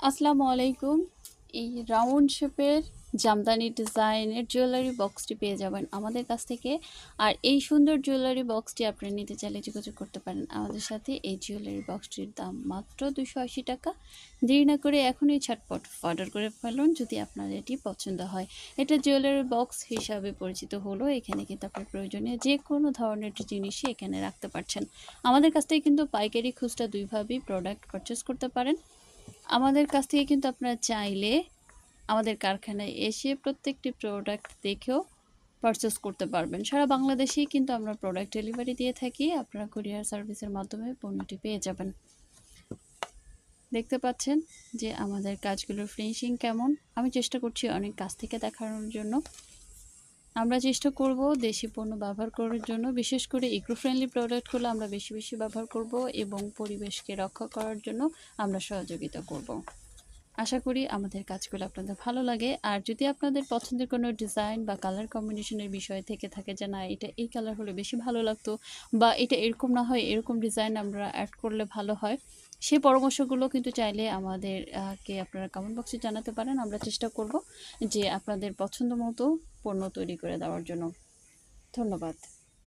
আসসালামু আলাইকুম। এই রাউন্ড শেপের জামদানি ডিজাইনের জুয়েলারি বক্সটি পেয়ে যাবেন আমাদের কাছ থেকে। আর এই সুন্দর জুয়েলারি বক্সটি আপনি নিতে চাইলে যোগাযোগ করতে পারেন আমাদের সাথে। এই জুয়েলারি বক্সটির দাম মাত্র 280 টাকা। দেরি না করে এখনই ঝটপট অর্ডার করে ফেলুন যদি আপনার এটি পছন্দ হয়। এটা জুয়েলারি বক্স হিসাবে পরিচিত হলো। এখানে কিন্তু আপনার প্রয়োজনীয় যে কোনো ধরনের জিনিসই এখানে রাখতে পারছেন। আমাদের কাছ থেকে কিন্তু পাইকারি খুচরা দুইভাবেই প্রোডাক্ট পারচেস করতে পারেন। আমাদের কাছ থেকে কিন্তু আপনারা চাইলে আমাদের কারখানায় এসে প্রত্যেকটি প্রোডাক্ট দেখেও পারচেস করতে পারবেন। সারা বাংলাদেশেই কিন্তু আমরা প্রোডাক্ট ডেলিভারি দিয়ে থাকি। আপনারা কুরিয়ার সার্ভিসের মাধ্যমে পণ্যটি পেয়ে যাবেন। দেখতে পাচ্ছেন যে আমাদের কাজগুলোর ফিনিশিং কেমন। আমি চেষ্টা করছি অনেক কাছ থেকে দেখানোর জন্য। আমরা চেষ্টা করব দেশি পণ্য ব্যবহার করার জন্য, বিশেষ করে ইকো ফ্রেন্ডলি প্রোডাক্টগুলো আমরা বেশি বেশি ব্যবহার করব এবং পরিবেশকে রক্ষা করার জন্য আমরা সহযোগিতা করব। আশা করি আমাদের কাজগুলো আপনাদের ভালো লাগে। আর যদি আপনাদের পছন্দের কোনো ডিজাইন বা কালার কম্বিনেশনের বিষয় থেকে থাকে যে না এটা এই কালার হলে বেশি ভালো লাগতো, বা এটা এরকম না হয় এরকম ডিজাইন আমরা অ্যাড করলে ভালো হয়, সেই পরামর্শগুলো কিন্তু চাইলে আমাদের কে আপনারা কমেন্ট বক্সে জানাতে পারেন। আমরা চেষ্টা করব যে আপনাদের পছন্দ মতো পণ্য তৈরি করে দেওয়ার জন্য। ধন্যবাদ।